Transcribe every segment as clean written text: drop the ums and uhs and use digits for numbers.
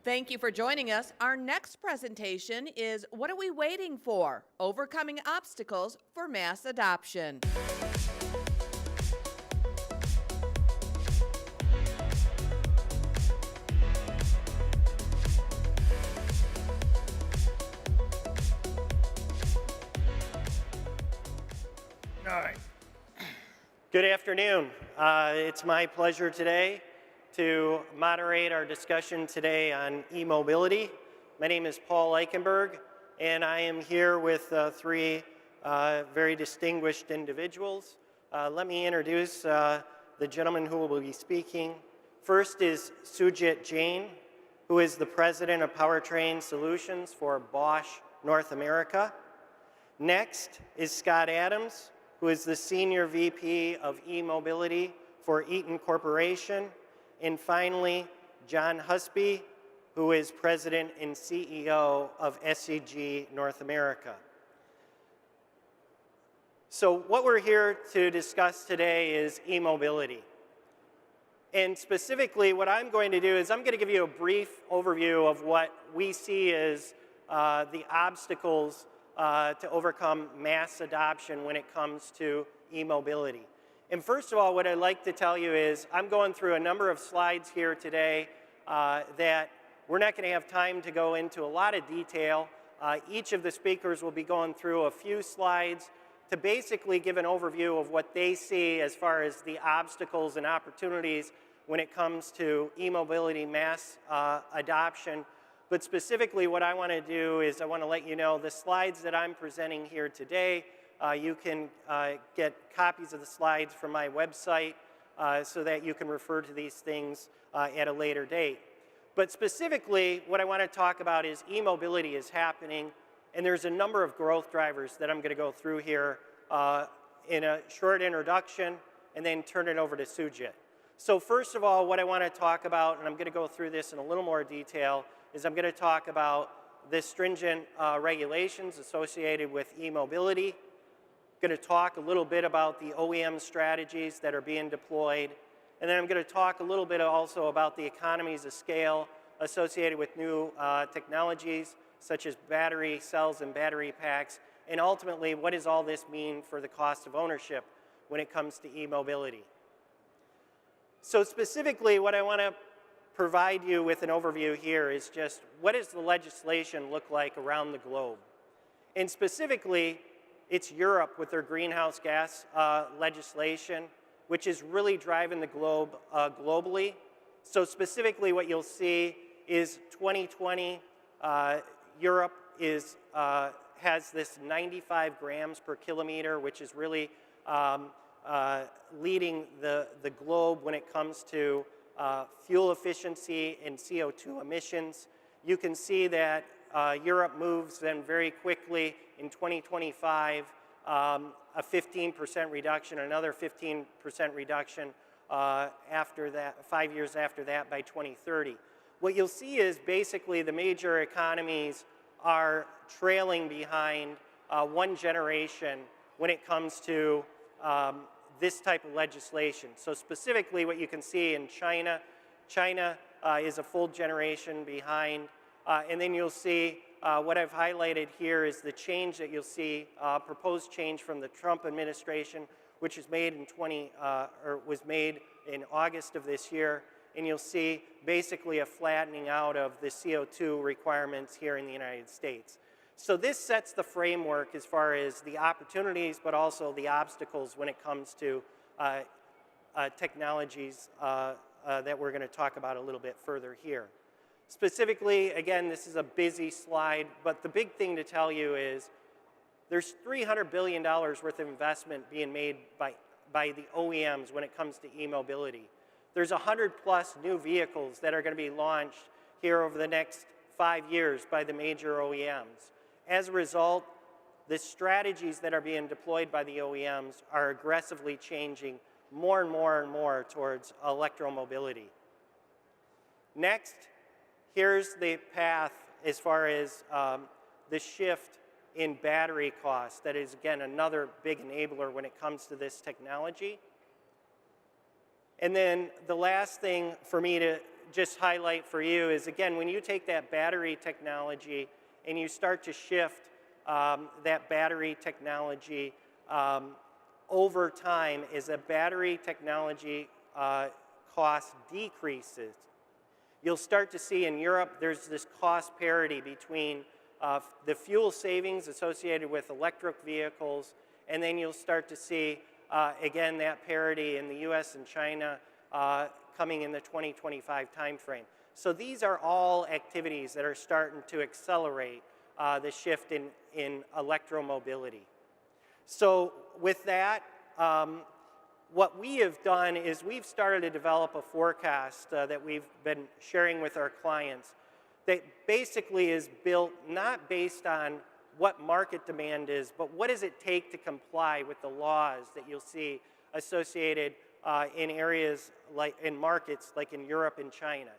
Thank you for joining us. Our next presentation is What Are We Waiting For? Overcoming Obstacles for Mass Adoption. All right. Good afternoon. It's my pleasure today to moderate our discussion today on e-mobility. My name is Paul Eichenberg, and I am here with three very distinguished individuals. Let me introduce the gentleman who will be speaking. First is Sujit Jain, who is the President of Powertrain Solutions for Bosch North America. Next is Scott Adams, who is the Senior VP of e-mobility for Eaton Corporation. And finally, John Husby, who is President and CEO of SEG North America. So what we're here to discuss today is e-mobility. And specifically, what I'm going to do is I'm going to give you a brief overview of what we see as the obstacles to overcome mass adoption when it comes to e-mobility. And first of all, what I'd like to tell you is I'm going through a number of slides here today that we're not going to have time to go into a lot of detail. Each of the speakers will be going through a few slides to basically give an overview of what they see as far as the obstacles and opportunities when it comes to e-mobility mass adoption. But specifically what I want to do is I want to let you know the slides that I'm presenting here today, you can get copies of the slides from my website so that you can refer to these things at a later date. But specifically what I want to talk about is e-mobility is happening, and there's a number of growth drivers that I'm going to go through here in a short introduction and then turn it over to Sujit. So first of all, what I want to talk about, and I'm going to go through this in a little more detail, is I'm going to talk about the stringent regulations associated with e-mobility. I'm going to talk a little bit about the OEM strategies that are being deployed. And then I'm going to talk a little bit also about the economies of scale associated with new technologies, such as battery cells and battery packs. And ultimately, what does all this mean for the cost of ownership when it comes to e-mobility? So specifically, what I want to provide you with an overview here is just what does the legislation look like around the globe? And specifically, it's Europe with their greenhouse gas legislation, which is really driving the globe globally. So specifically what you'll see is 2020, Europe has this 95 grams per kilometer, which is really leading the globe when it comes to fuel efficiency and CO2 emissions. You can see that Europe moves then very quickly in 2025, a 15% reduction, another 15% reduction after that, 5 years after that by 2030. What you'll see is basically the major economies are trailing behind one generation when it comes to this type of legislation. So specifically what you can see in China, China is a full generation behind. And then you'll see what I've highlighted here is the change that you'll see, proposed change from the Trump administration, which was made in August of this year. And you'll see basically a flattening out of the CO2 requirements here in the United States. So this sets the framework as far as the opportunities, but also the obstacles when it comes to technologies that we're going to talk about a little bit further here. Specifically, again, this is a busy slide, but the big thing to tell you is there's $300 billion worth of investment being made by the OEMs when it comes to e-mobility. There's 100+ new vehicles that are going to be launched here over the next 5 years by the major OEMs. As a result, the strategies that are being deployed by the OEMs are aggressively changing more and more and more towards electromobility. Next, here's the path as far as the shift in battery costs. That is, again, another big enabler when it comes to this technology. And then the last thing for me to just highlight for you is, again, when you take that battery technology and you start to shift that battery technology over time as a battery technology cost decreases, you'll start to see in Europe there's this cost parity between the fuel savings associated with electric vehicles, and then you'll start to see, again, that parity in the US and China coming in the 2025 timeframe. So these are all activities that are starting to accelerate the shift in electromobility. So with that, what we have done is we've started to develop a forecast that we've been sharing with our clients that basically is built not based on what market demand is, but what does it take to comply with the laws that you'll see associated in areas like in markets like in Europe and China.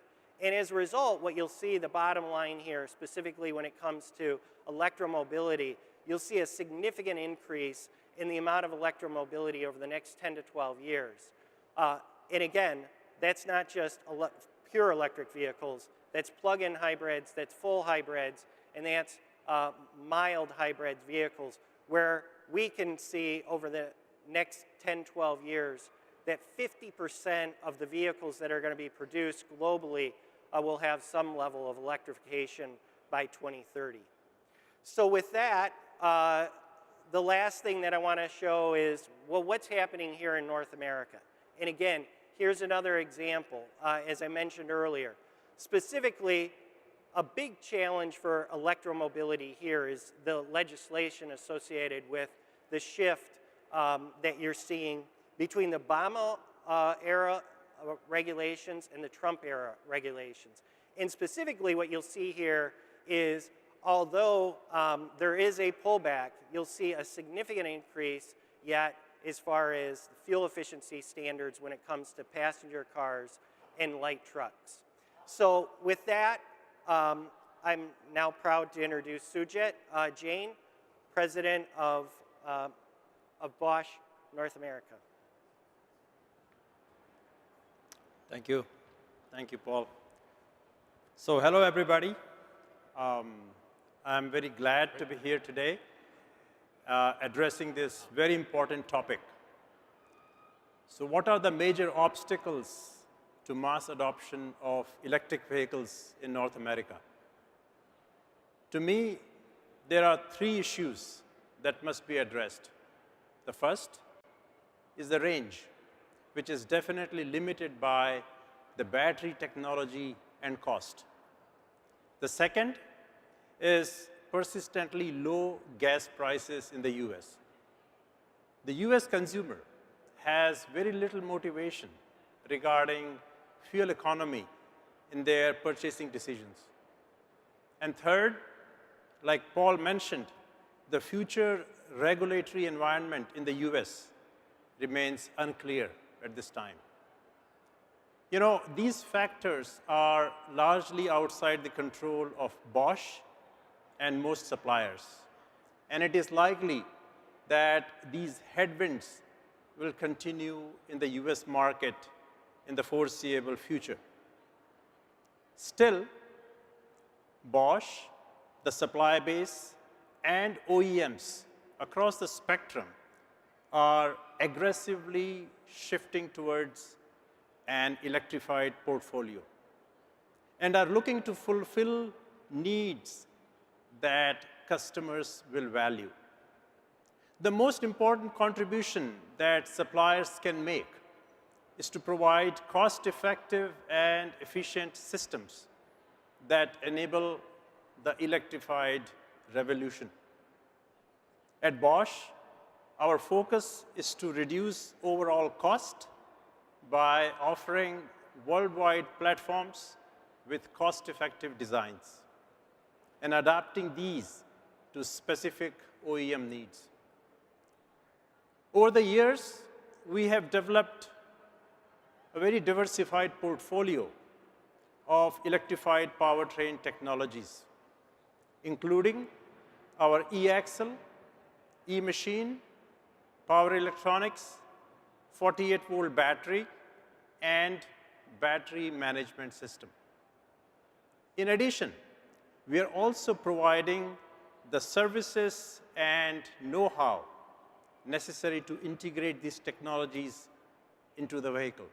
And as a result, what you'll see, the bottom line here, specifically when it comes to electromobility, you'll see a significant increase in the amount of electromobility over the next 10 to 12 years. And again, that's not just pure electric vehicles, that's plug-in hybrids, that's full hybrids, and that's mild hybrid vehicles, where we can see over the next 10, 12 years that 50% of the vehicles that are going to be produced globally will have some level of electrification by 2030. So with that, the last thing that I want to show is, well, what's happening here in North America? And again, here's another example, as I mentioned earlier. Specifically, a big challenge for electromobility here is the legislation associated with the shift that you're seeing between the Obama era regulations and the Trump era regulations. And specifically what you'll see here is, although there is a pullback, you'll see a significant increase yet as far as fuel efficiency standards when it comes to passenger cars and light trucks. So with that, I'm now proud to introduce Sujit Jain, President of Bosch North America. Thank you. Thank you, Paul. So hello, everybody. I'm very glad to be here today addressing this very important topic. So what are the major obstacles to mass adoption of electric vehicles in North America? To me, there are three issues that must be addressed. The first is the range, which is definitely limited by the battery technology and cost. The second is persistently low gas prices in the US. The US consumer has very little motivation regarding fuel economy in their purchasing decisions. And third, like Paul mentioned, the future regulatory environment in the US remains unclear at this time. You know, these factors are largely outside the control of Bosch and most suppliers. And it is likely that these headwinds will continue in the US market in the foreseeable future. Still, Bosch, the supply base, and OEMs across the spectrum are aggressively shifting towards an electrified portfolio and are looking to fulfill needs that customers will value. The most important contribution that suppliers can make is to provide cost-effective and efficient systems that enable the electrified revolution. At Bosch, our focus is to reduce overall cost by offering worldwide platforms with cost-effective designs and adapting these to specific OEM needs. Over the years, we have developed a very diversified portfolio of electrified powertrain technologies, including our e-axle, e-machine, power electronics, 48-volt battery, and battery management system. In addition, we are also providing the services and know-how necessary to integrate these technologies into the vehicle.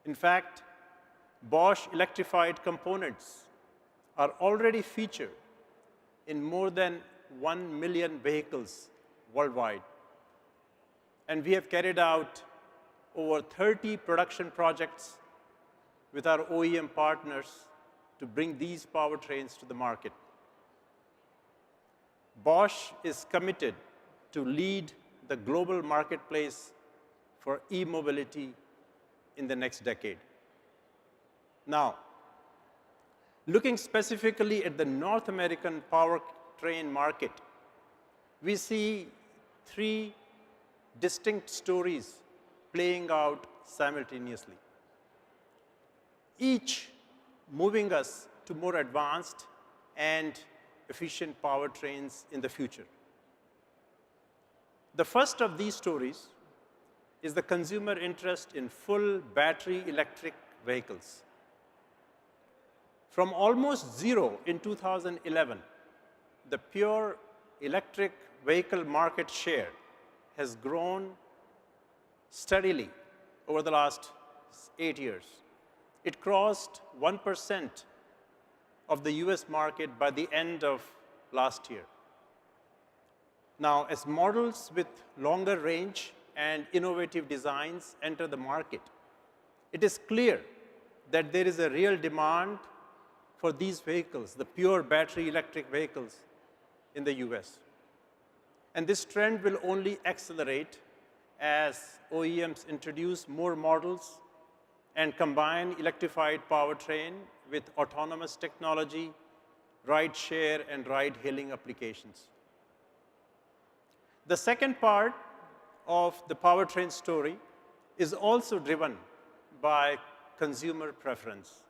In fact, Bosch electrified components are already featured in more than 1 million vehicles worldwide. And we have carried out over 30 production projects with our OEM partners to bring these powertrains to the market. Bosch is committed to lead the global marketplace for e-mobility in the next decade. Now, looking specifically at the North American powertrain market, we see three distinct stories playing out simultaneously, each moving us to more advanced and efficient powertrains in the future. The first of these stories is the consumer interest in full battery electric vehicles. From almost zero in 2011, the pure electric vehicle market share has grown steadily over the last 8 years. It crossed 1% of the US market by the end of last year. Now, as models with longer range and innovative designs enter the market, it is clear that there is a real demand for these vehicles, the pure battery electric vehicles in the US. And this trend will only accelerate as OEMs introduce more models and combine electrified powertrain with autonomous technology, ride-share, and ride-hailing applications. The second part of the powertrain story is also driven by consumer preference.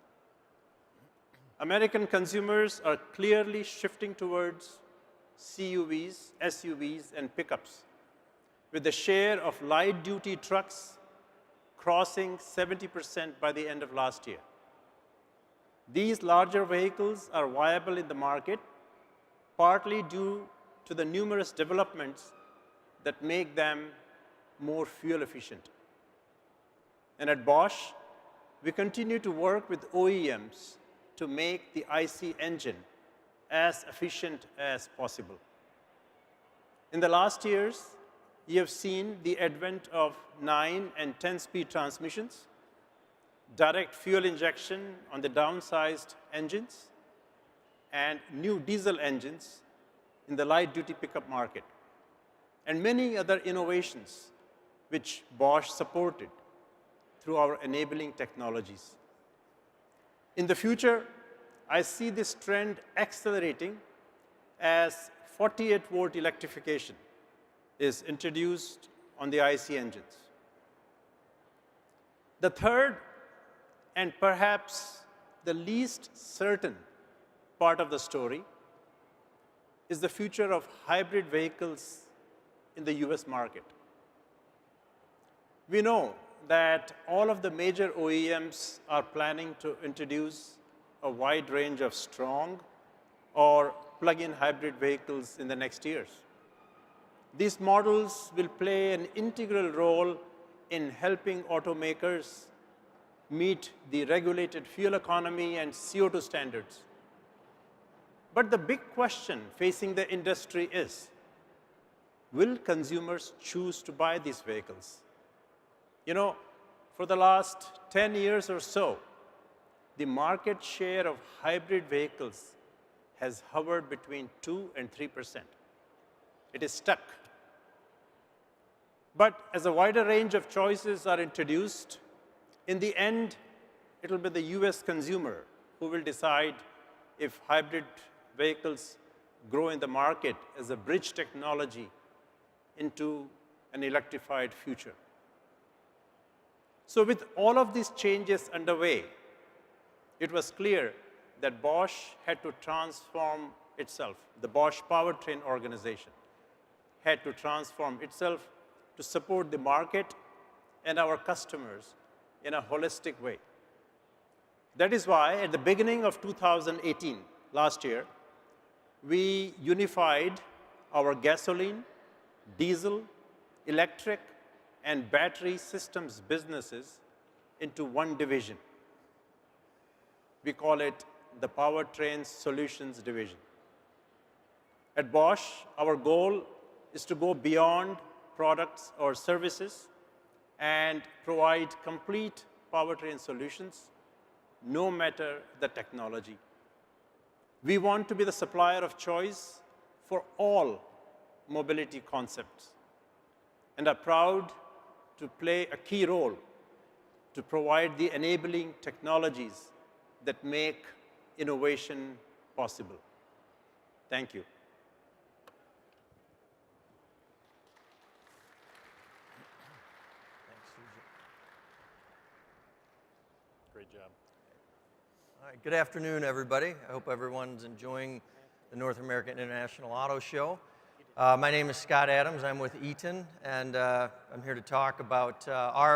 American consumers are clearly shifting towards CUVs, SUVs, and pickups, with the share of light-duty trucks crossing 70% by the end of last year. These larger vehicles are viable in the market, partly due to the numerous developments that make them more fuel efficient. And at Bosch, we continue to work with OEMs to make the IC engine as efficient as possible. In the last years, you have seen the advent of 9 and 10-speed transmissions, direct fuel injection on the downsized engines, and new diesel engines in the light-duty pickup market, and many other innovations which Bosch supported through our enabling technologies. In the future, I see this trend accelerating as 48-volt electrification is introduced on the IC engines. The third, and perhaps the least certain part of the story, is the future of hybrid vehicles in the US market. We know that all of the major OEMs are planning to introduce a wide range of strong or plug-in hybrid vehicles in the next years. These models will play an integral role in helping automakers meet the regulated fuel economy and CO2 standards. But the big question facing the industry is, will consumers choose to buy these vehicles? You know, for the last 10 years or so, the market share of hybrid vehicles has hovered between 2 and 3%. It is stuck. But as a wider range of choices are introduced, in the end, it will be the US consumer who will decide if hybrid vehicles grow in the market as a bridge technology into an electrified future. So with all of these changes underway, it was clear that Bosch had to transform itself. The Bosch Powertrain organization had to transform itself to support the market and our customers in a holistic way. That is why at the beginning of 2018, last year, we unified our gasoline, diesel, electric, and battery systems businesses into one division. We call it the Powertrain Solutions Division. At Bosch, our goal is to go beyond products or services and provide complete powertrain solutions, no matter the technology. We want to be the supplier of choice for all mobility concepts, and are proud to play a key role to provide the enabling technologies that make innovation possible. Thank you. Thanks, Suji. Great job. All right, good afternoon, everybody. I hope everyone's enjoying the North American International Auto Show. My name is Scott Adams. I'm with Eaton, and I'm here to talk about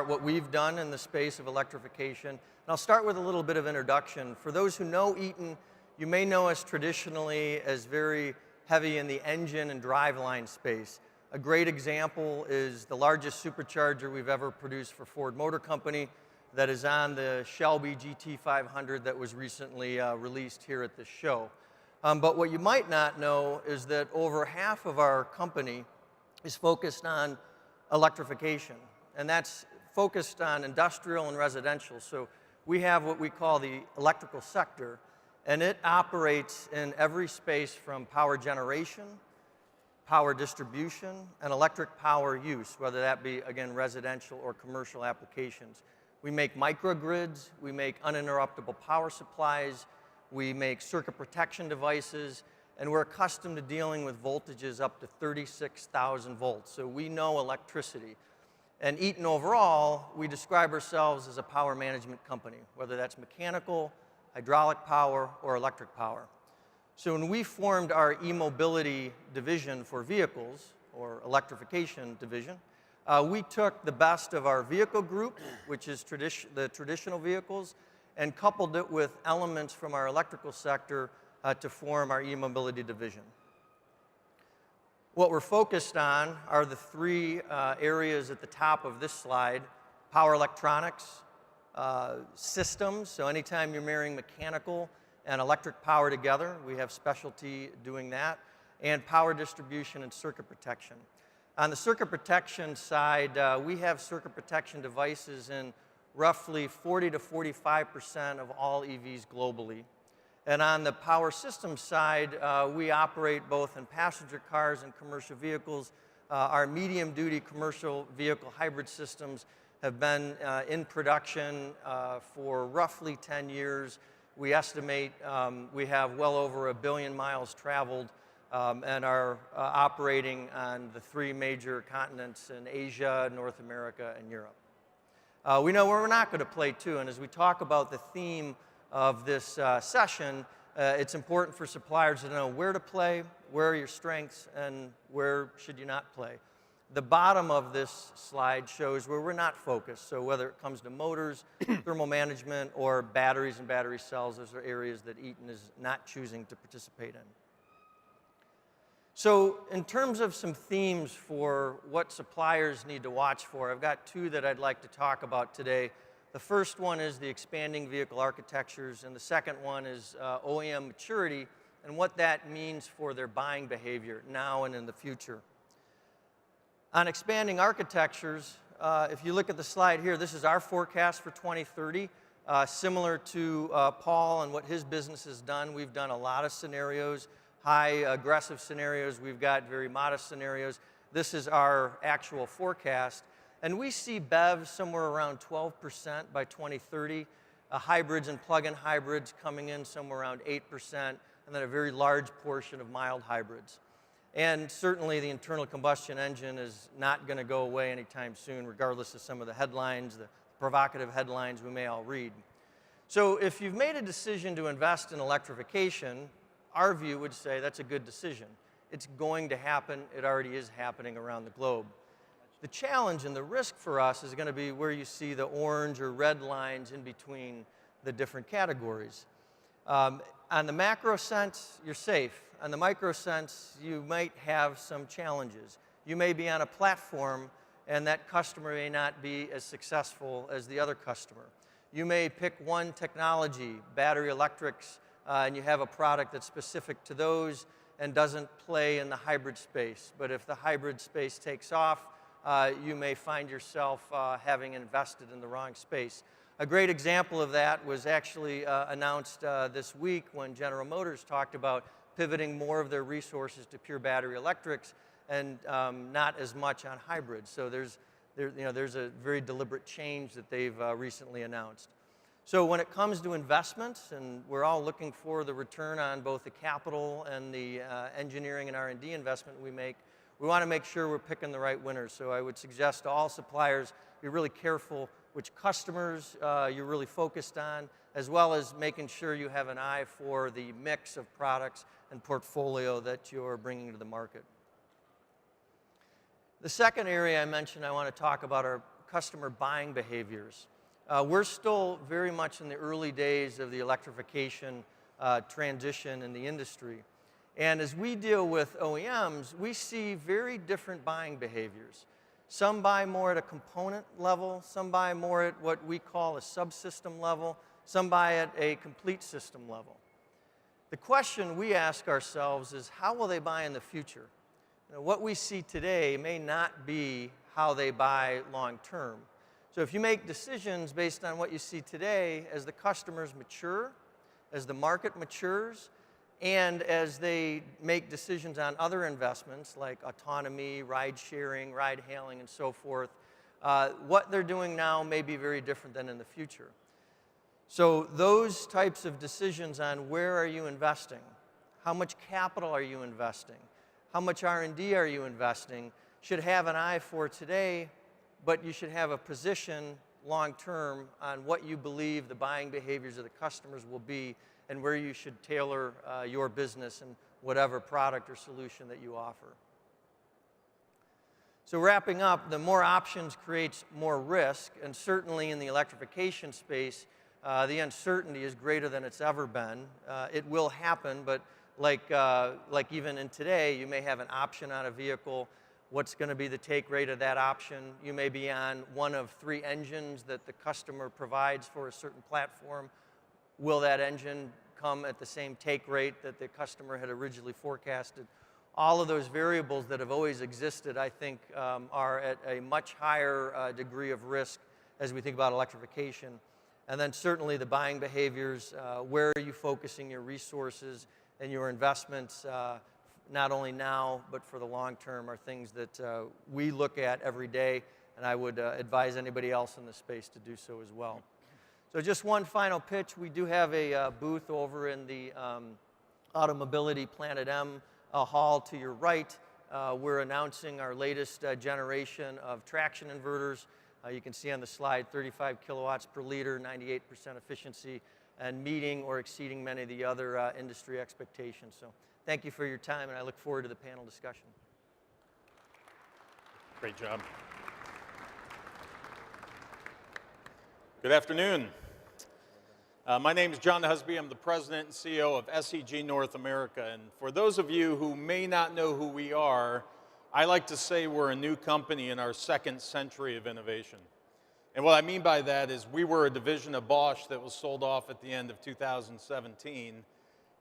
what we've done in the space of electrification. And I'll start with a little bit of introduction. For those who know Eaton, you may know us traditionally as very heavy in the engine and driveline space. A great example is the largest supercharger we've ever produced for Ford Motor Company that is on the Shelby GT500 that was recently released here at this show. But what you might not know is that over half of our company is focused on electrification, and that's focused on industrial and residential. So we have what we call the electrical sector, and it operates in every space from power generation, power distribution, and electric power use, whether that be, again, residential or commercial applications. We make microgrids, we make uninterruptible power supplies, we make circuit protection devices, and we're accustomed to dealing with voltages up to 36,000 volts. So we know electricity. And Eaton overall, we describe ourselves as a power management company, whether that's mechanical, hydraulic power, or electric power. So when we formed our e-mobility division for vehicles, or electrification division, we took the best of our vehicle group, which is the traditional vehicles, and coupled it with elements from our electrical sector to form our e-mobility division. What we're focused on are the three areas at the top of this slide: power electronics, systems, so anytime you're marrying mechanical and electric power together, we have specialty doing that, and power distribution and circuit protection. On the circuit protection side, we have circuit protection devices in roughly 40 to 45% of all EVs globally. And on the power systems side, we operate both in passenger cars and commercial vehicles. Our medium-duty commercial vehicle hybrid systems have been in production for roughly 10 years. We estimate we have well over 1 billion miles traveled and are operating on the three major continents in Asia, North America, and Europe. We know where we're not going to play too, and as we talk about the theme of this session, it's important for suppliers to know where to play, where are your strengths, and where should you not play. The bottom of this slide shows where we're not focused, so whether it comes to motors, thermal management, or batteries and battery cells, those are areas that Eaton is not choosing to participate in. So in terms of some themes for what suppliers need to watch for, I've got two that I'd like to talk about today. The first one is the expanding vehicle architectures, and the second one is OEM maturity and what that means for their buying behavior now and in the future. On expanding architectures, if you look at the slide here, this is our forecast for 2030. Similar to Paul and what his business has done, we've done a lot of scenarios. High aggressive scenarios, we've got very modest scenarios. This is our actual forecast. And we see BEVs somewhere around 12% by 2030, hybrids and plug-in hybrids coming in somewhere around 8%, and then a very large portion of mild hybrids. And certainly the internal combustion engine is not going to go away anytime soon, regardless of some of the headlines, the provocative headlines we may all read. So if you've made a decision to invest in electrification, our view would say that's a good decision. It's going to happen. It already is happening around the globe. The challenge and the risk for us is going to be where you see the orange or red lines in between the different categories. On the macro sense, you're safe. On the micro sense, you might have some challenges. You may be on a platform and that customer may not be as successful as the other customer. You may pick one technology, battery electrics, and you have a product that's specific to those and doesn't play in the hybrid space. But if the hybrid space takes off, you may find yourself having invested in the wrong space. A great example of that was actually announced this week when General Motors talked about pivoting more of their resources to pure battery electrics and not as much on hybrids. So there's a very deliberate change that they've recently announced. So when it comes to investments, and we're all looking for the return on both the capital and the engineering and R&D investment we make, we want to make sure we're picking the right winners. So I would suggest to all suppliers, be really careful which customers you're really focused on, as well as making sure you have an eye for the mix of products and portfolio that you're bringing to the market. The second area I mentioned I want to talk about are customer buying behaviors. We're still very much in the early days of the electrification transition in the industry. And as we deal with OEMs, we see very different buying behaviors. Some buy more at a component level, some buy more at what we call a subsystem level, some buy at a complete system level. The question we ask ourselves is, how will they buy in the future? You know, what we see today may not be how they buy long term. So if you make decisions based on what you see today, as the customers mature, as the market matures, and as they make decisions on other investments like autonomy, ride sharing, ride hailing, and so forth, what they're doing now may be very different than in the future. So those types of decisions on where are you investing, how much capital are you investing, how much R&D are you investing, should have an eye for today, but you should have a position long term on what you believe the buying behaviors of the customers will be and where you should tailor your business and whatever product or solution that you offer. So wrapping up, the more options creates more risk, and certainly in the electrification space, the uncertainty is greater than it's ever been. It will happen, but like even in today, you may have an option on a vehicle. What's going to be the take rate of that option? You may be on one of 3 engines that the customer provides for a certain platform. Will that engine come at the same take rate that the customer had originally forecasted? All of those variables that have always existed, I think, are at a much higher degree of risk as we think about electrification. And then certainly the buying behaviors, where are you focusing your resources and your investments, not only now, but for the long term, are things that we look at every day, and I would advise anybody else in the space to do so as well. So just one final pitch. We do have a booth over in the Automobility Planet M hall to your right. We're announcing our latest generation of traction inverters. You can see on the slide 35 kilowatts per liter, 98% efficiency, and meeting or exceeding many of the other industry expectations. So thank you for your time, and I look forward to the panel discussion. Great job. Good afternoon. My name is John Husby. I'm the president and CEO of SEG North America. And for those of you who may not know who we are, I like to say we're a new company in our second century of innovation. And what I mean by that is we were a division of Bosch that was sold off at the end of 2017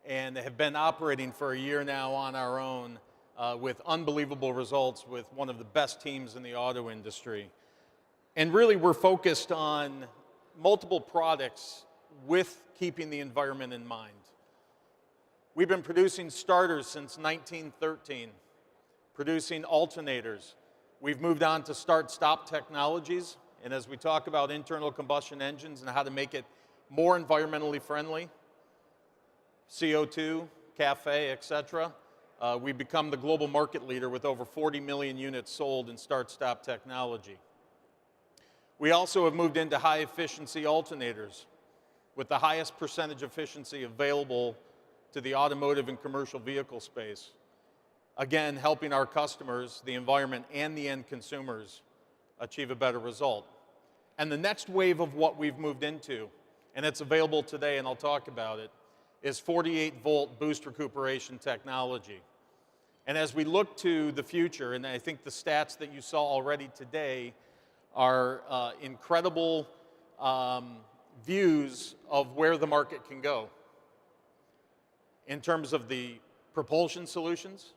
and have been operating for a year now on our own with unbelievable results with one of the best teams in the auto industry. And really we're focused on multiple products with keeping the environment in mind. We've been producing starters since 1913, producing alternators. We've moved on to start-stop technologies, and as we talk about internal combustion engines and how to make it more environmentally friendly, CO2, CAFE, et cetera, we've become the global market leader with over 40 million units sold in start-stop technology. We also have moved into high-efficiency alternators with the highest percentage efficiency available to the automotive and commercial vehicle space. Again, helping our customers, the environment, and the end consumers achieve a better result. And the next wave of what we've moved into, and it's available today, and I'll talk about it, is 48-volt boost recuperation technology. And as we look to the future, and I think the stats that you saw already today are incredible views of where the market can go in terms of the propulsion solutions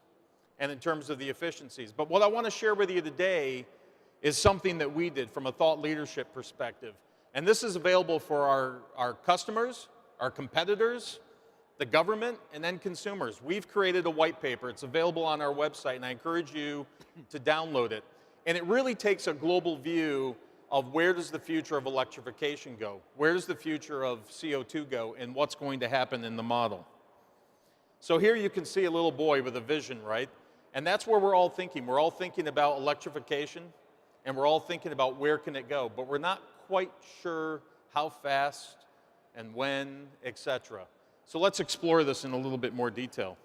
and in terms of the efficiencies. But what I want to share with you today is something that we did from a thought leadership perspective. And this is available for our customers, our competitors, the government, and then consumers. We've created a white paper. It's available on our website, and I encourage you to download it. And it really takes a global view of where does the future of electrification go? Where does the future of CO2 go, and what's going to happen in the model? So here you can see a little boy with a vision, right? And that's where we're all thinking. We're all thinking about electrification, and we're all thinking about where can it go, but we're not quite sure how fast and when, etc. So let's explore this in a little bit more detail.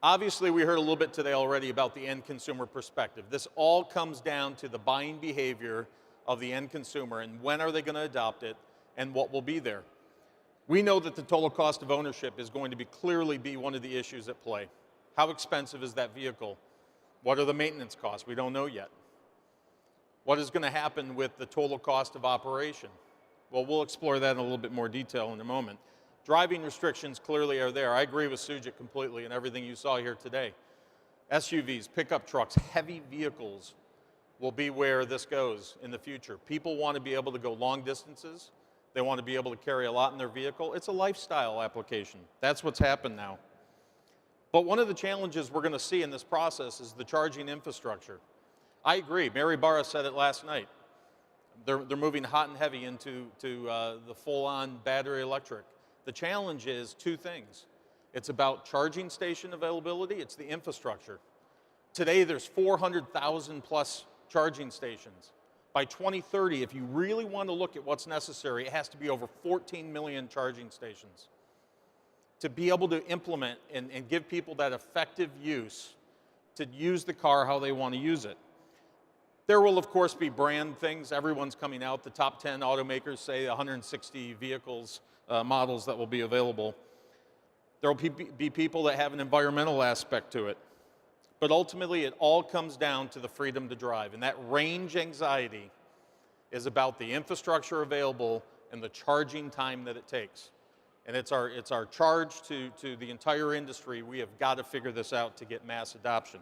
Obviously, we heard a little bit today already about the end consumer perspective. This all comes down to the buying behavior of the end consumer and when are they going to adopt it and what will be there. We know that the total cost of ownership is going to clearly be one of the issues at play. How expensive is that vehicle? What are the maintenance costs? We don't know yet. What is going to happen with the total cost of operation? Well, we'll explore that in a little bit more detail in a moment. Driving restrictions clearly are there. I agree with Sujit completely and everything you saw here today. SUVs, pickup trucks, heavy vehicles will be where this goes in the future. People want to be able to go long distances. They want to be able to carry a lot in their vehicle. It's a lifestyle application. That's what's happened now. But one of the challenges we're going to see in this process is the charging infrastructure. I agree. Mary Barra said it last night. They're moving hot and heavy into the full-on battery electric. The challenge is two things. It's about charging station availability. It's the infrastructure. Today, there's 400,000 plus charging stations. By 2030, if you really want to look at what's necessary, it has to be over 14 million charging stations to be able to implement and give people that effective use to use the car how they want to use it. There will, of course, be brand things. Everyone's coming out. The top 10 automakers say 160 vehicles, models that will be available. There will be people that have an environmental aspect to it. But ultimately, it all comes down to the freedom to drive. And that range anxiety is about the infrastructure available and the charging time that it takes. And it's our charge to the entire industry. We have got to figure this out to get mass adoption.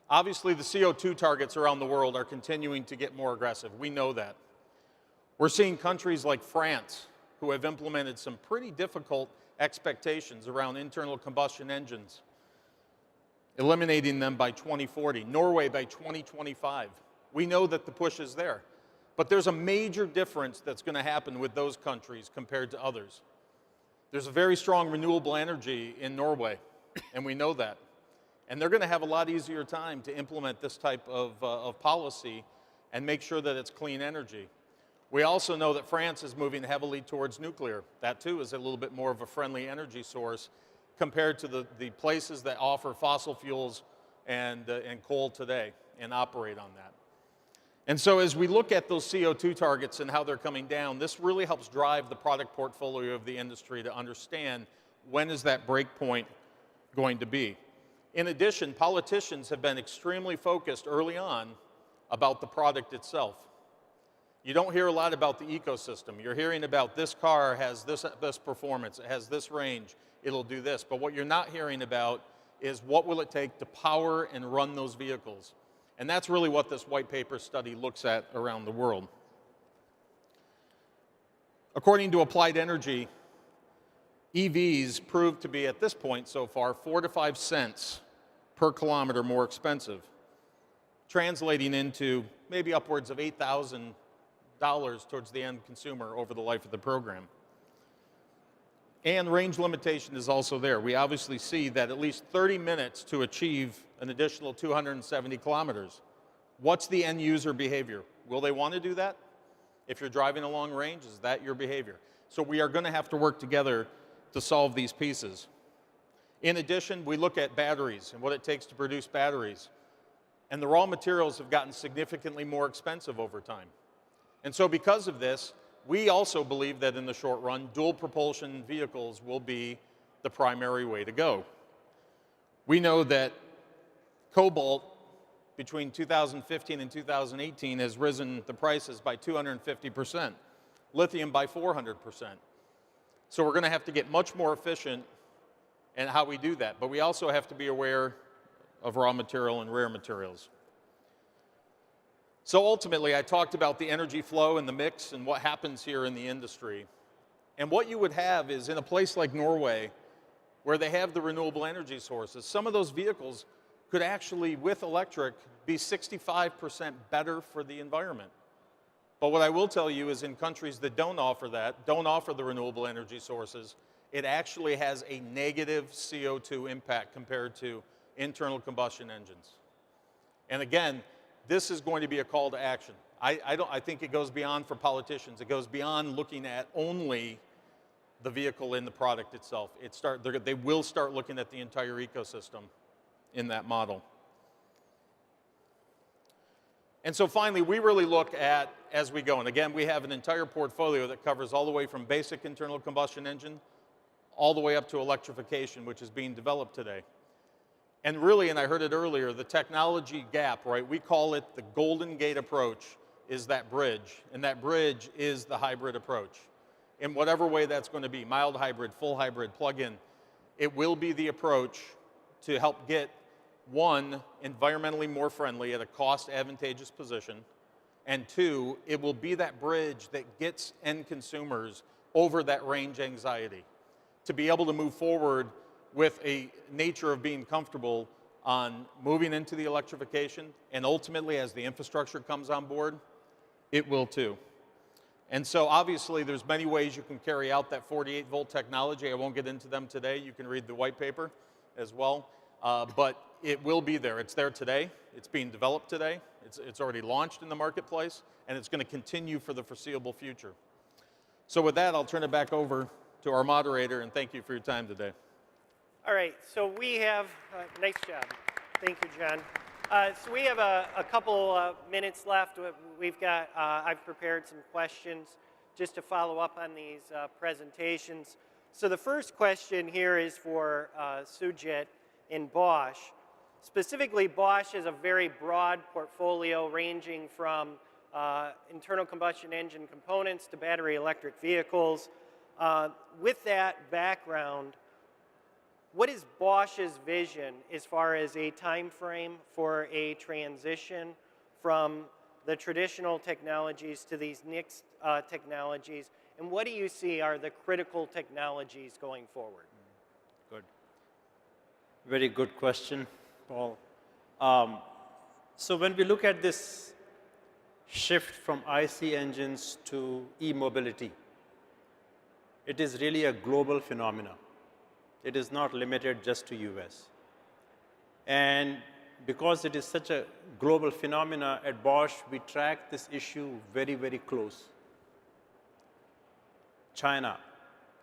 Obviously, the CO2 targets around the world are continuing to get more aggressive. We know that. We're seeing countries like France who have implemented some pretty difficult expectations around internal combustion engines, eliminating them by 2040, Norway by 2025. We know that the push is there. But there's a major difference that's going to happen with those countries compared to others. There's a very strong renewable energy in Norway, and we know that. And they're going to have a lot easier time to implement this type of policy and make sure that it's clean energy. We also know that France is moving heavily towards nuclear. That, too, is a little bit more of a friendly energy source compared to the places that offer fossil fuels and coal today and operate on that. And so as we look at those CO2 targets and how they're coming down, this really helps drive the product portfolio of the industry to understand when is that break point going to be. In addition, politicians have been extremely focused early on about the product itself. You don't hear a lot about the ecosystem. You're hearing about this car has this performance, it has this range, it'll do this. But what you're not hearing about is what will it take to power and run those vehicles. And that's really what this white paper study looks at around the world. According to Applied Energy, EVs proved to be, at this point so far, 4 to 5 cents per kilometer more expensive, translating into maybe upwards of $8,000 towards the end consumer over the life of the program. And range limitation is also there. We obviously see that at least 30 minutes to achieve an additional 270 kilometers. What's the end user behavior? Will they want to do that? If you're driving a long range, is that your behavior? So we are going to have to work together to solve these pieces. In addition, we look at batteries and what it takes to produce batteries. And the raw materials have gotten significantly more expensive over time. And so because of this, we also believe that in the short run, dual propulsion vehicles will be the primary way to go. We know that cobalt between 2015 and 2018 has risen the prices by 250%, lithium by 400%. So we're going to have to get much more efficient in how we do that. But we also have to be aware of raw material and rare materials. So ultimately, I talked about the energy flow and the mix and what happens here in the industry. And what you would have is in a place like Norway, where they have the renewable energy sources, some of those vehicles could actually, with electric, be 65% better for the environment. But what I will tell you is in countries that don't offer that, don't offer the renewable energy sources, it actually has a negative CO2 impact compared to internal combustion engines. And again, this is going to be a call to action. I think it goes beyond for politicians. It goes beyond looking at only the vehicle in the product itself. They will start looking at the entire ecosystem in that model. And so finally, we really look at as we go. And again, we have an entire portfolio that covers all the way from basic internal combustion engine all the way up to electrification, which is being developed today. And really, and I heard it earlier, the technology gap, right? We call it the Golden Gate approach, is that bridge. And that bridge is the hybrid approach. In whatever way that's going to be, mild hybrid, full hybrid, plug-in, it will be the approach to help get, one, environmentally more friendly at a cost advantageous position, and two, it will be that bridge that gets end consumers over that range anxiety to be able to move forward with a nature of being comfortable on moving into the electrification, and ultimately as the infrastructure comes on board, it will too. And so obviously there's many ways you can carry out that 48 volt technology. I won't get into them today. You can read the white paper as well. But it will be there. It's there today. It's being developed today. It's already launched in the marketplace, and it's going to continue for the foreseeable future. So with that, I'll turn it back over to our moderator, and thank you for your time today. All right, so we have, nice job. Thank you, John. So we have a couple minutes left. I've prepared some questions just to follow up on these presentations. So the first question here is for Sujit in Bosch. Specifically, Bosch has a very broad portfolio ranging from internal combustion engine components to battery electric vehicles. With that background, what is Bosch's vision as far as a time frame for a transition from the traditional technologies to these next technologies? And what do you see are the critical technologies going forward? Good. Very good question, Paul. So when we look at this shift from IC engines to e-mobility, it is really a global phenomenon. It is not limited just to US. And because it is such a global phenomena at Bosch, we track this issue very, very close. China.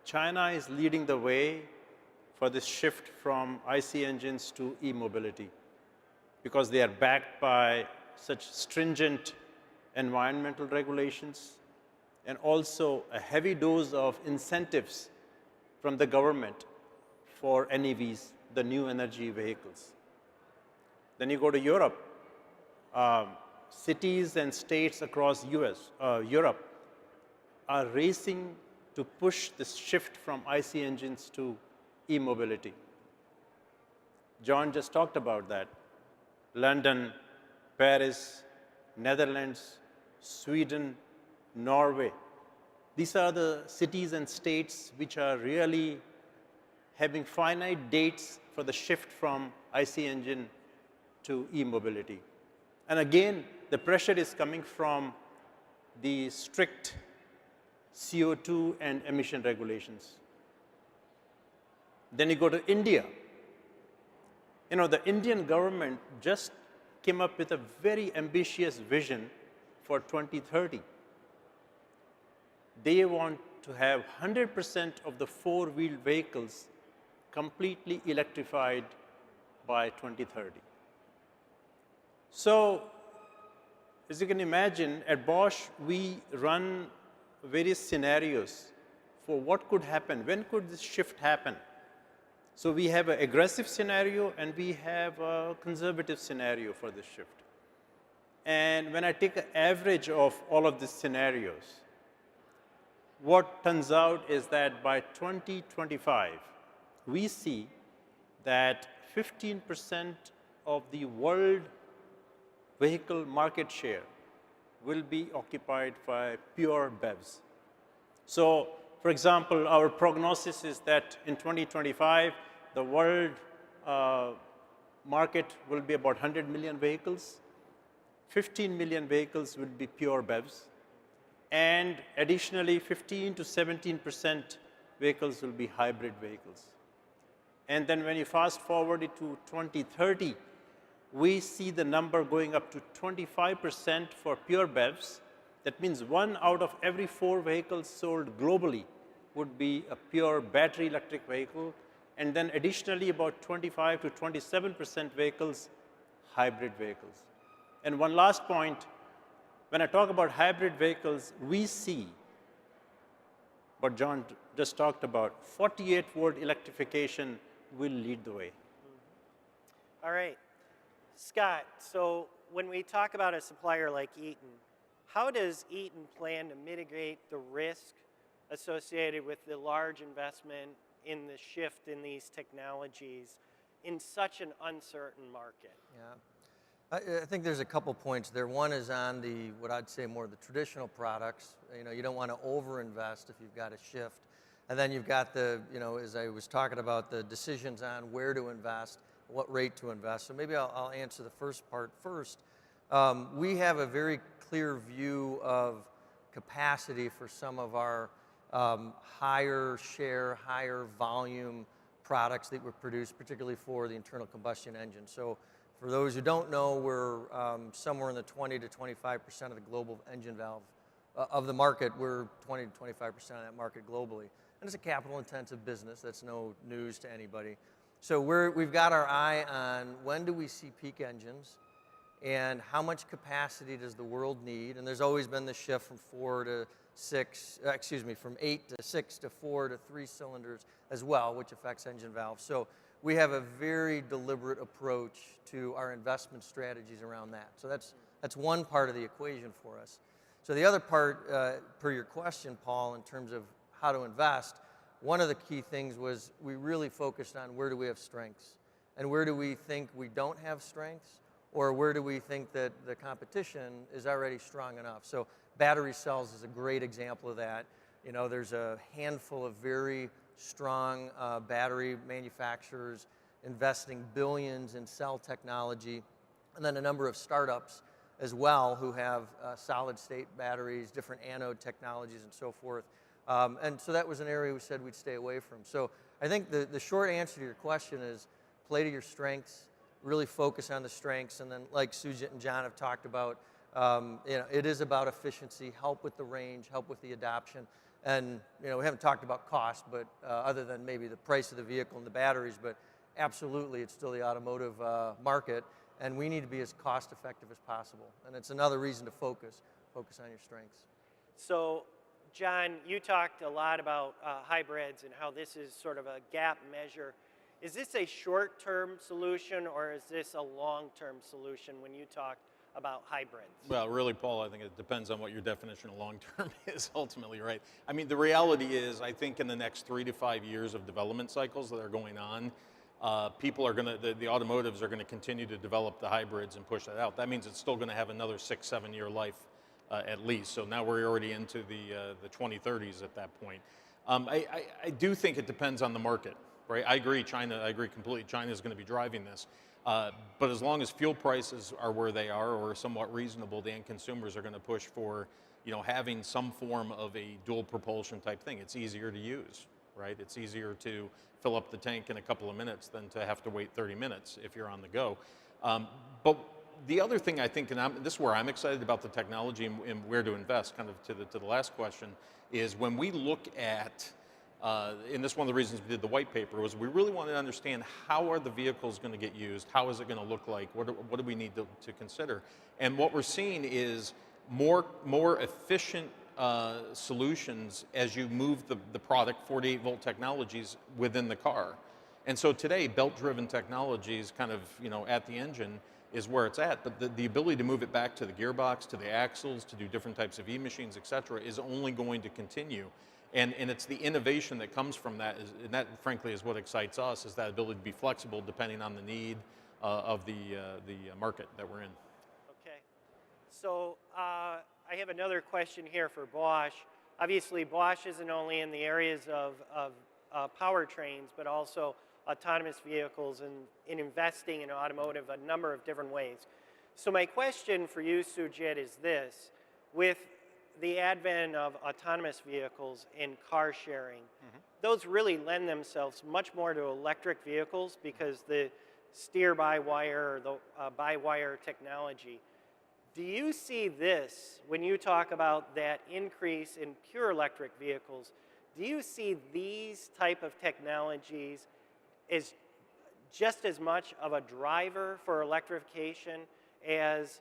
China is leading the way for this shift from IC engines to e-mobility because they are backed by such stringent environmental regulations and also a heavy dose of incentives from the government for NEVs, the new energy vehicles. Then you go to Europe. Cities and states across Europe are racing to push this shift from IC engines to e-mobility. John just talked about that. London, Paris, Netherlands, Sweden, Norway. These are the cities and states which are really having finite dates for the shift from IC engine to e-mobility. And again, the pressure is coming from the strict CO2 and emission regulations. Then you go to India. You know, the Indian government just came up with a very ambitious vision for 2030. They want to have 100% of the four-wheeled vehicles completely electrified by 2030. So as you can imagine, at Bosch, we run various scenarios for what could happen, when could this shift happen. So we have an aggressive scenario and we have a conservative scenario for this shift. And when I take an average of all of these scenarios, what turns out is that by 2025, we see that 15% of the world vehicle market share will be occupied by pure BEVs. So, for example, our prognosis is that in 2025, the world market will be about 100 million vehicles. 15 million vehicles will be pure BEVs. And additionally, 15 to 17% vehicles will be hybrid vehicles. And then when you fast forward it to 2030, we see the number going up to 25% for pure BEVs. That means 1 out of every 4 vehicles sold globally would be a pure battery electric vehicle. And then additionally, about 25 to 27% vehicles, hybrid vehicles. And one last point, when I talk about hybrid vehicles, we see what John just talked about, 48-volt electrification will lead the way. All right. Scott, so when we talk about a supplier like Eaton, how does Eaton plan to mitigate the risk associated with the large investment in the shift in these technologies in such an uncertain market? Yeah. I think there's a couple points there. One is on the, what I'd say more the traditional products. You don't want to overinvest if you've got a shift. And then you've got the, as I was talking about, the decisions on where to invest, what rate to invest. So maybe I'll answer the first part first. We have a very clear view of capacity for some of our higher share, higher volume products that we produce, particularly for the internal combustion engine. So for those who don't know, we're somewhere in the 20 to 25% of the global engine valve of the market. We're 20 to 25% of that market globally. And it's a capital intensive business. That's no news to anybody. So we've got our eye on when do we see peak engines and how much capacity does the world need. And there's always been the shift from from 8 to 6 to 4 to 3 cylinders as well, which affects engine valves. So we have a very deliberate approach to our investment strategies around that. So that's one part of the equation for us. So the other part, per your question, Paul, in terms of how to invest, one of the key things was we really focused on where do we have strengths and where do we think we don't have strengths, or where do we think that the competition is already strong enough. So battery cells is a great example of that. There's a handful of very strong battery manufacturers investing billions in cell technology, and then a number of startups as well who have solid state batteries, different anode technologies and so forth. And so that was an area we said we'd stay away from. So I think the short answer to your question is play to your strengths, really focus on the strengths, and then like Sujit and John have talked about, it is about efficiency, help with the range, help with the adoption. And we haven't talked about cost, but other than maybe the price of the vehicle and the batteries, but absolutely it's still the automotive market, and we need to be as cost effective as possible. And it's another reason to focus on your strengths. So, John, you talked a lot about hybrids and how this is sort of a gap measure. Is this a short-term solution or is this a long-term solution when you talk about hybrids? Well, really, Paul, I think it depends on what your definition of long-term is ultimately, right? I mean, the reality is, I think in the next 3 to 5 years of development cycles that are going on, people are going to, the automotives are going to continue to develop the hybrids and push that out. That means it's still going to have another 6-7 year life at least. So now we're already into the 2030s at that point. I do think it depends on the market, right? I agree completely. China is going to be driving this. But as long as fuel prices are where they are or somewhat reasonable, the end consumers are going to push for, having some form of a dual propulsion type thing. It's easier to use, right? It's easier to fill up the tank in a couple of minutes than to have to wait 30 minutes if you're on the go. But the other thing I think, and this is where I'm excited about the technology and where to invest, kind of to the last question, is when we look at And this is one of the reasons we did the white paper, was we really wanted to understand how are the vehicles going to get used, how is it going to look like, what do we need to consider. And what we're seeing is more efficient solutions as you move the product, 48 volt technologies, within the car. And so today, belt-driven technologies kind of, at the engine is where it's at, but the ability to move it back to the gearbox, to the axles, to do different types of e-machines, et cetera, is only going to continue. And it's the innovation that comes from that, and that frankly is what excites us, is that ability to be flexible depending on the need of the market that we're in. Okay. So I have another question here for Bosch. Obviously, Bosch isn't only in the areas of powertrains, but also autonomous vehicles and in investing in automotive a number of different ways. So my question for you, Sujit, is this. With the advent of autonomous vehicles and car sharing, those really lend themselves much more to electric vehicles because the steer-by-wire or the by-wire technology. Do you see this, when you talk about that increase in pure electric vehicles, do you see these type of technologies as just as much of a driver for electrification as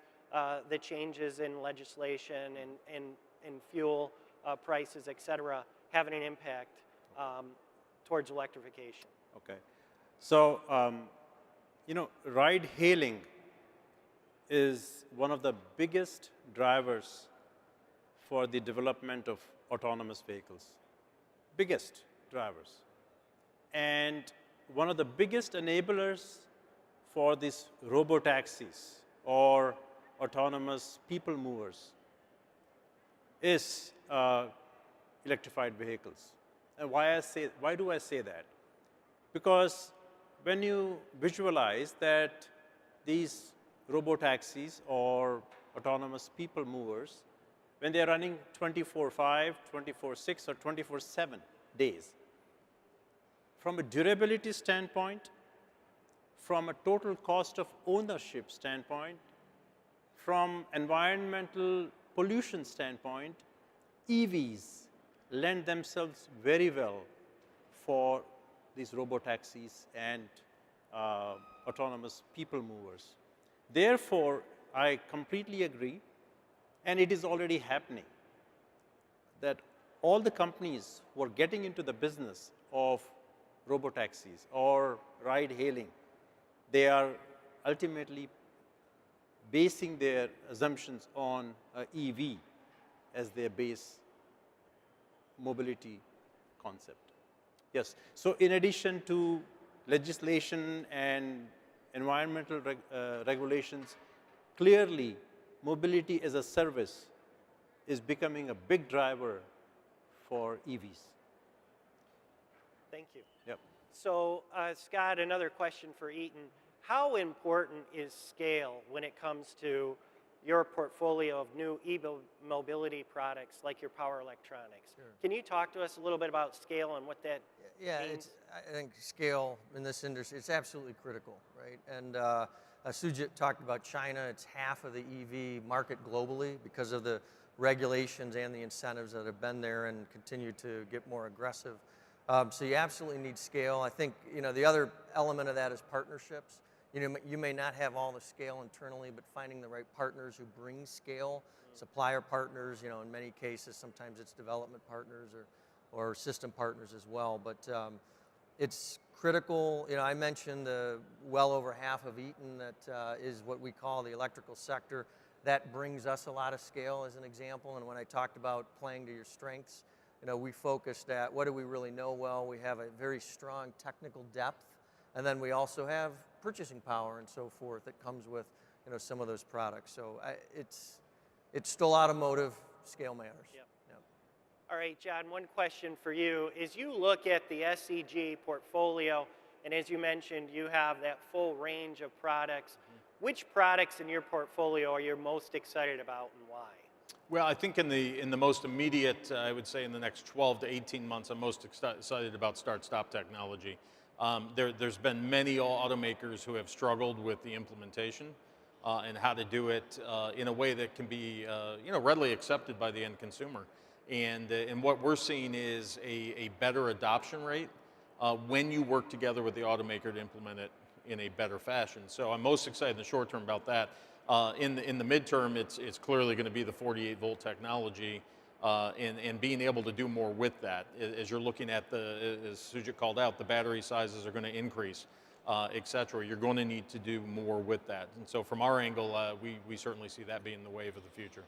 the changes in legislation and fuel prices, et cetera, having an impact towards electrification? Okay. So, ride hailing is one of the biggest drivers for the development of autonomous vehicles. Biggest drivers. And one of the biggest enablers for these robo-taxis or autonomous people movers is electrified vehicles. And why do I say that? Because when you visualize that these robo-taxis or autonomous people movers, when they're running 24/5, 24/6, or 24/7 days, from a durability standpoint, from a total cost of ownership standpoint, from environmental pollution standpoint, EVs lend themselves very well for these robo-taxis and autonomous people movers. Therefore, I completely agree, and it is already happening, that all the companies who are getting into the business of robo-taxis or ride-hailing, they are ultimately basing their assumptions on EV as their base mobility concept. Yes, so in addition to legislation and environmental regulations, clearly mobility as a service is becoming a big driver for EVs. Thank you. Yep. So, Scott, another question for Eaton. How important is scale when it comes to your portfolio of new e-mobility products like your power electronics? Sure. Can you talk to us a little bit about scale and what that means? I think scale in this industry, it's absolutely critical, right? And Sujit talked about China. It's half of the EV market globally because of the regulations and the incentives that have been there and continue to get more aggressive. So you absolutely need scale. I think, the other element of that is partnerships. You may not have all the scale internally, but finding the right partners who bring scale, supplier partners, in many cases, sometimes it's development partners or system partners as well. But it's critical. I mentioned well over half of Eaton that is what we call the electrical sector. That brings us a lot of scale as an example. And when I talked about playing to your strengths, we focused at what do we really know well. We have a very strong technical depth, and then we also have purchasing power and so forth that comes with some of those products. So it's still automotive. Scale matters. Yep. Yep. All right, John, one question for you. As you look at the SEG portfolio, and as you mentioned, you have that full range of products, which products in your portfolio are you most excited about and why? Well, I think in the most immediate, I would say in the next 12 to 18 months, I'm most excited about start-stop technology. There's been many automakers who have struggled with the implementation and how to do it in a way that can be readily accepted by the end consumer. And what we're seeing is a better adoption rate when you work together with the automaker to implement it in a better fashion. So I'm most excited in the short term about that. In the midterm, it's clearly going to be the 48 volt technology and being able to do more with that. As you're looking at as Sujit called out, the battery sizes are going to increase, et cetera. You're going to need to do more with that. And so from our angle, we certainly see that being the wave of the future.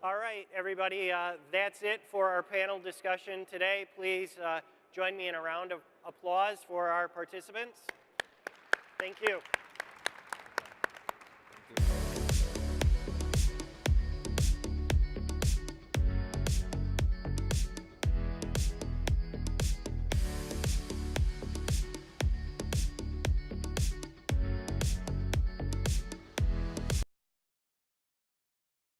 All right, everybody, that's it for our panel discussion today. Please join me in a round of applause for our participants. Thank you.